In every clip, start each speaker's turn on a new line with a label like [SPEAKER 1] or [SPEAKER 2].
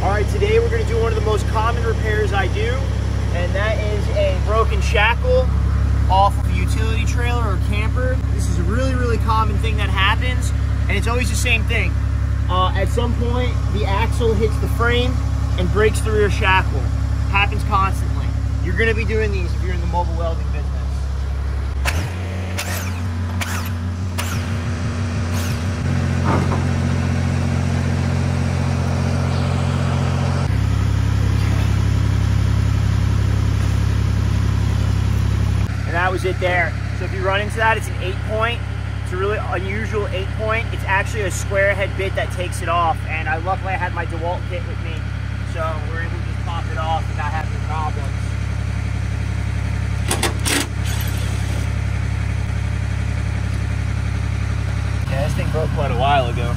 [SPEAKER 1] All right, today we're gonna do one of the most common repairs I do, and that is a broken shackle off of a utility trailer or camper. This is a really, really common thing that happens, and it's always the same thing. At some point, the axle hits the frame and breaks through your shackle. Happens constantly. You're gonna be doing these if you're in the mobile welding business. And that was it there. So if you run into that, it's an 8-point. It's a really unusual 8-point. It's actually a square head bit that takes it off. And luckily I had my DeWalt kit with me, so we're able to just pop it off and not have any problems. Yeah, this thing broke quite a while ago.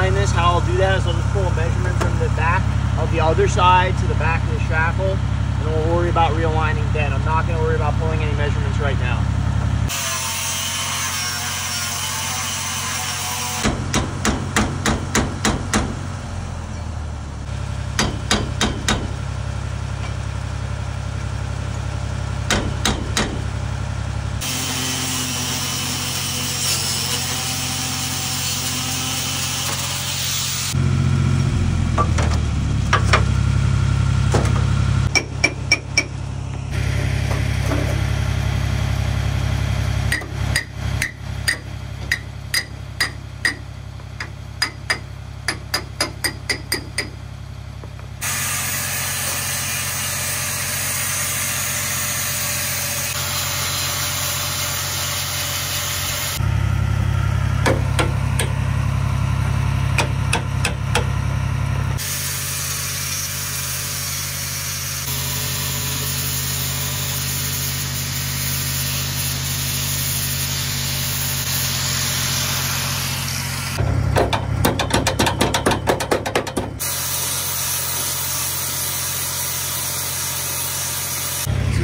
[SPEAKER 1] This, how I'll do that is I'll just pull a measurement from the back of the other side to the back of the shackle, and we'll worry about realigning then. I'm not going to worry about pulling any measurements right now.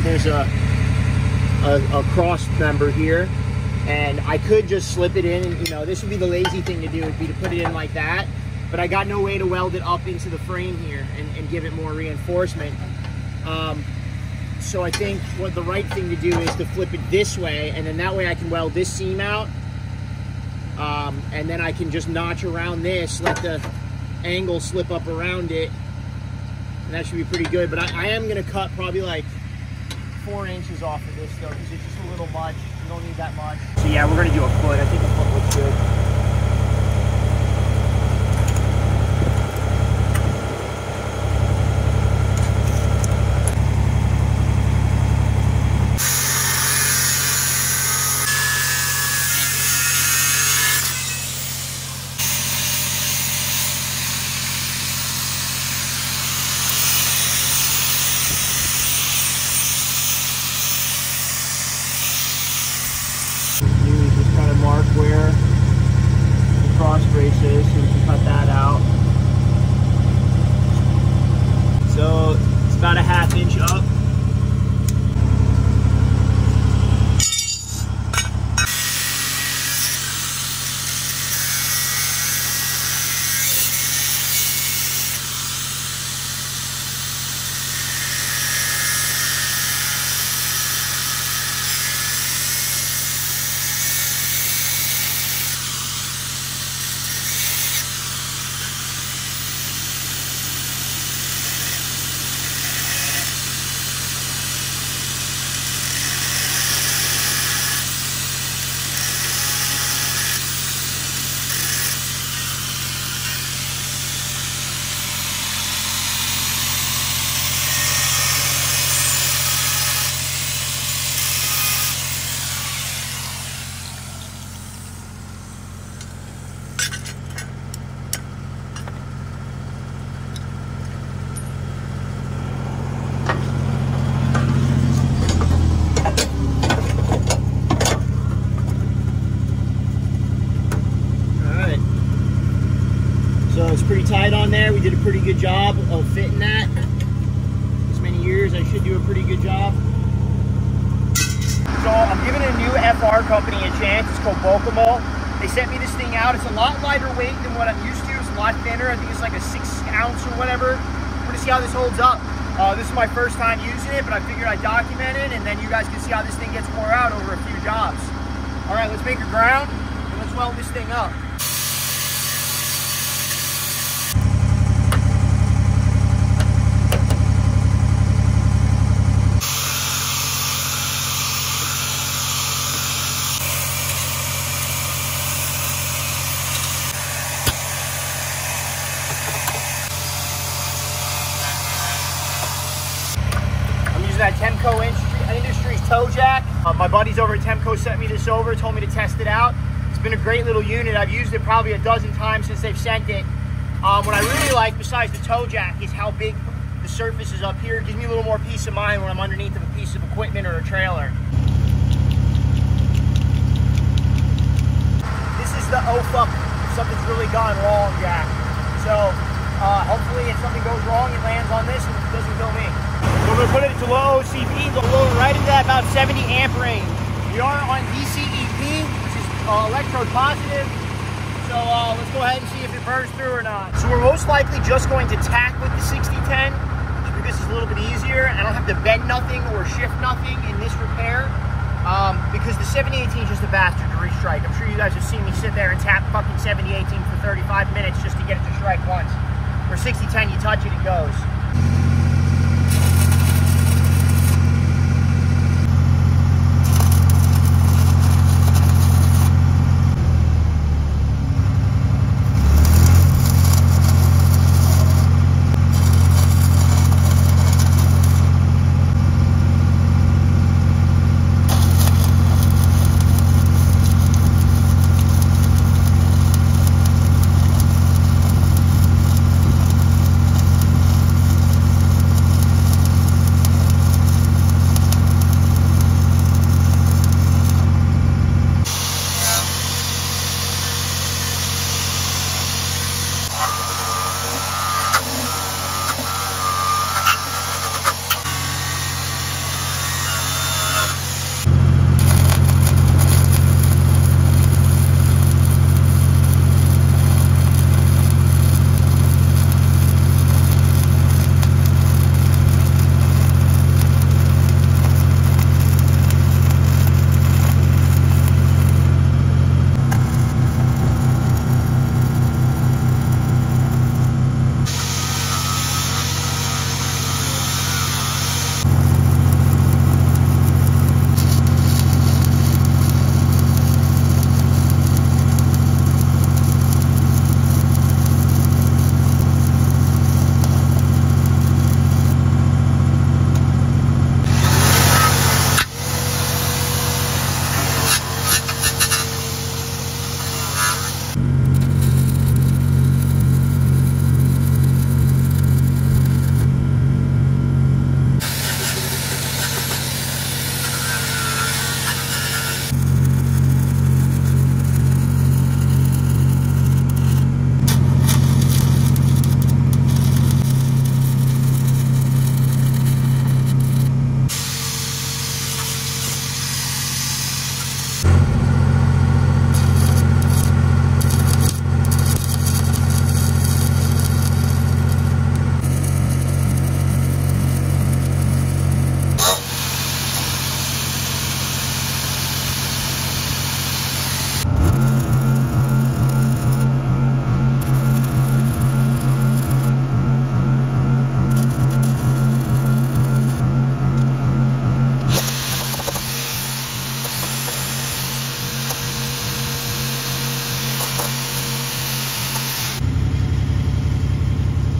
[SPEAKER 1] There's a cross member here, and I could just slip it in, and this would be the lazy thing to do, would be to put it in like that, but I got no way to weld it up into the frame here and give it more reinforcement. So I think what the right thing to do is to flip it this way, and then that way I can weld this seam out, and then I can just notch around this, let the angle slip up around it, and that should be pretty good. But I am going to cut probably like 4 inches off of this though, because it's just a little much. You don't need that much. So yeah, we're gonna do a foot. I think a foot looks good. Mark where So it's pretty tight on there. We did a pretty good job of fitting that. This many years, I should do a pretty good job. So I'm giving a new FR company a chance. It's called Bokomo. They sent me this thing out. It's a lot lighter weight than what I'm used to. It's a lot thinner. I think it's like a 6 ounce or whatever. We're gonna see how this holds up. This is my first time using it, but I figured I'd document it, and then you guys can see how this thing gets wore out over a few jobs. All right, let's make a ground, and let's weld this thing up. That Temco Industries toe jack. My buddies over at Temco sent me this over, told me to test it out. It's been a great little unit. I've used it probably a dozen times since they've sent it. What I really like, besides the toe jack, is how big the surface is up here. It gives me a little more peace of mind when I'm underneath of a piece of equipment or a trailer. This is the oh fuck, something's really gone wrong jack. So hopefully if something goes wrong, it lands on this and it doesn't kill me. So we're going to put it to low OCP, go low right into that about 70 amp range. We are on DCEP, which is electrode positive. So let's go ahead and see if it burns through or not. So we're most likely just going to tack with the 6010 because it's a little bit easier. I don't have to bend nothing or shift nothing in this repair because the 7018 is just a bastard to restrike. I'm sure you guys have seen me sit there and tap fucking 7018 for 35 minutes just to get it to strike once. Where 6010, you touch it, it goes.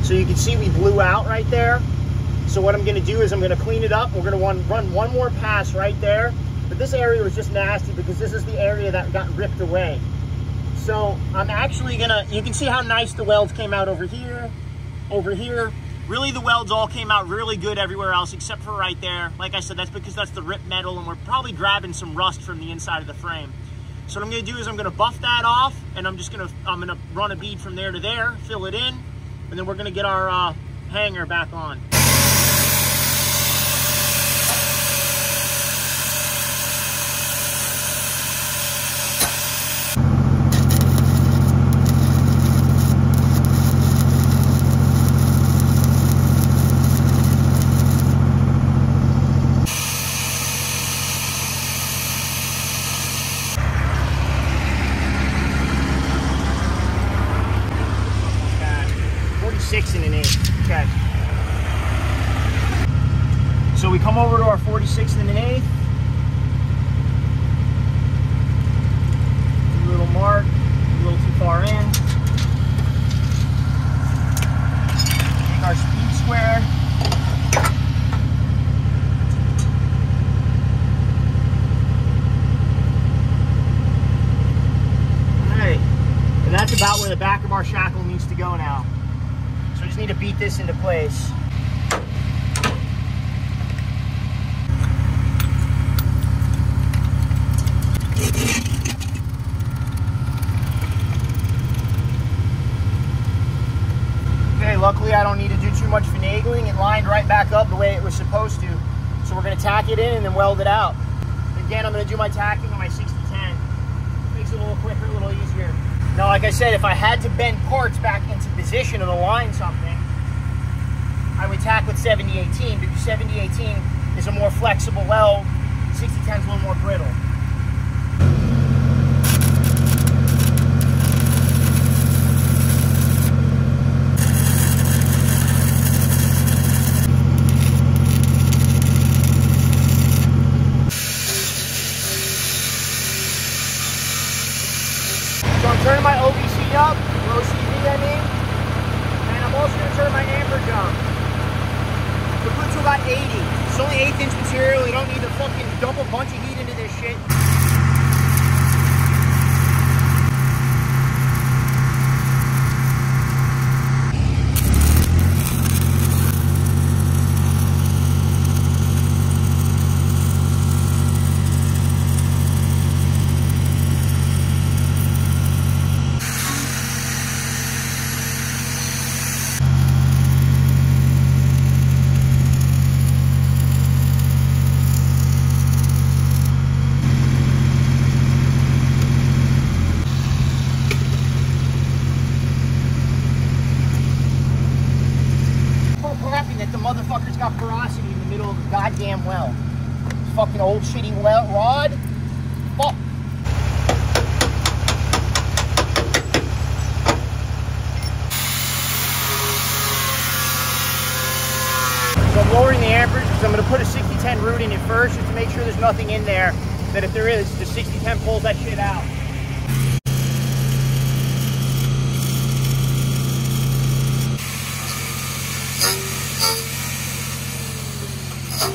[SPEAKER 1] So you can see we blew out right there. So what I'm gonna do is I'm gonna clean it up. We're gonna run one more pass right there. But this area was just nasty because this is the area that got ripped away. So I'm actually gonna, you can see how nice the welds came out over here, over here. Really the welds all came out really good everywhere else except for right there. Like I said, that's because that's the ripped metal and we're probably grabbing some rust from the inside of the frame. So what I'm gonna do is I'm gonna buff that off, and I'm gonna run a bead from there to there, fill it in, and then we're gonna get our hanger back on. And an 8. Okay. So we come over to our 46 and an 8. Do a little mark, a little too far in. Take our speed square. Alright. And that's about where the back of our shackle needs to go now. So we just need to beat this into place. Okay, luckily I don't need to do too much finagling. It lined right back up the way it was supposed to. So we're going to tack it in and then weld it out. Again, I'm going to do my tacking on my 60-10. Makes it a little quicker, a little easier. Now, like I said, if I had to bend parts back into position and align something, I would tack with 70-18, because 70-18 is a more flexible weld. 60-10 is a little more brittle. So I'm turning my OBC up, low CV I mean, and I'm also going to turn my amperage up. So put it to about 80. It's only 1/8 inch material, you don't need to fucking dump a bunch of heat into this shit. That the motherfucker's got porosity in the middle of the goddamn well. Fucking old shitty well rod. Fuck. So I'm lowering the amperage because I'm going to put a 60-10 root in it first just to make sure there's nothing in there. That if there is, the 60-10 pulls that shit out.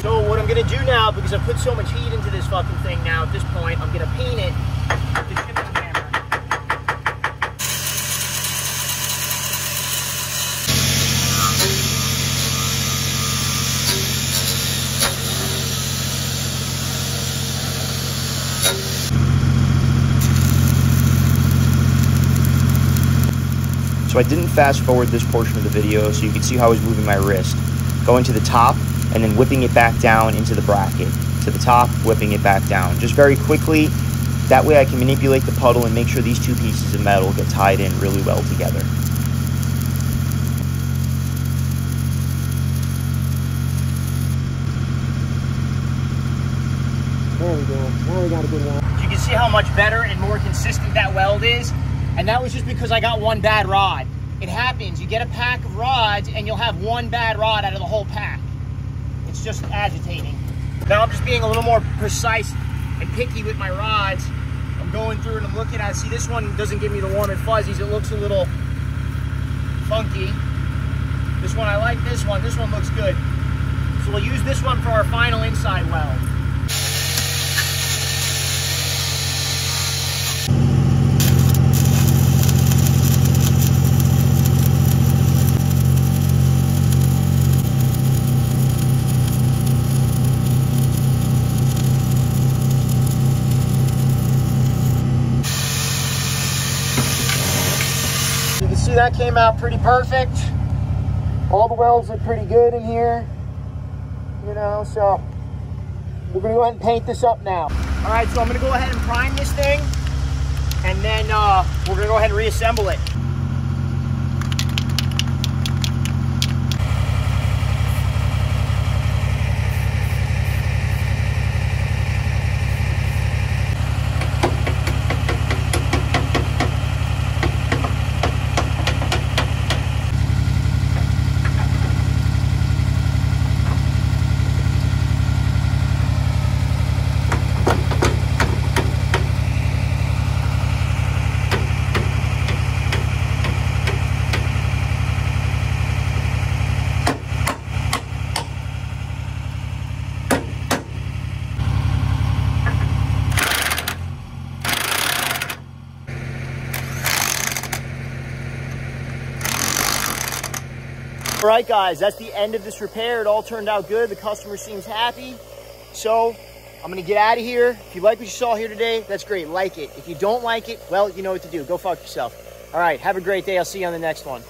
[SPEAKER 1] So what I'm going to do now, because I've put so much heat into this fucking thing now at this point, I'm going to paint it with the chipping hammer.
[SPEAKER 2] So I didn't fast forward this portion of the video so you can see how I was moving my wrist. Going to the top, and then whipping it back down into the bracket. To the top, whipping it back down. Just very quickly. That way I can manipulate the puddle and make sure these two pieces of metal get tied in really well together.
[SPEAKER 3] There we go. Now we got a good one.
[SPEAKER 1] You can see how much better and more consistent that weld is. And that was just because I got one bad rod. It happens. You get a pack of rods and you'll have one bad rod out of the whole pack. It's just agitating. Now I'm just being a little more precise and picky with my rods. I'm going through and I'm looking at it. See, this one doesn't give me the warm and fuzzies. It looks a little funky. This one, I like this one. This one looks good. So we'll use this one for our final inside weld. that came out pretty perfect. All the welds look pretty good in here, you know, so we're gonna go ahead and paint this up now. All right, so I'm gonna go ahead and prime this thing, and then we're gonna go ahead and reassemble it. All right, guys, that's the end of this repair. It all turned out good. The customer seems happy. So I'm gonna get out of here. If you like what you saw here today, that's great, like it. If you don't like it, well, you know what to do. Go fuck yourself. All right, have a great day. I'll see you on the next one.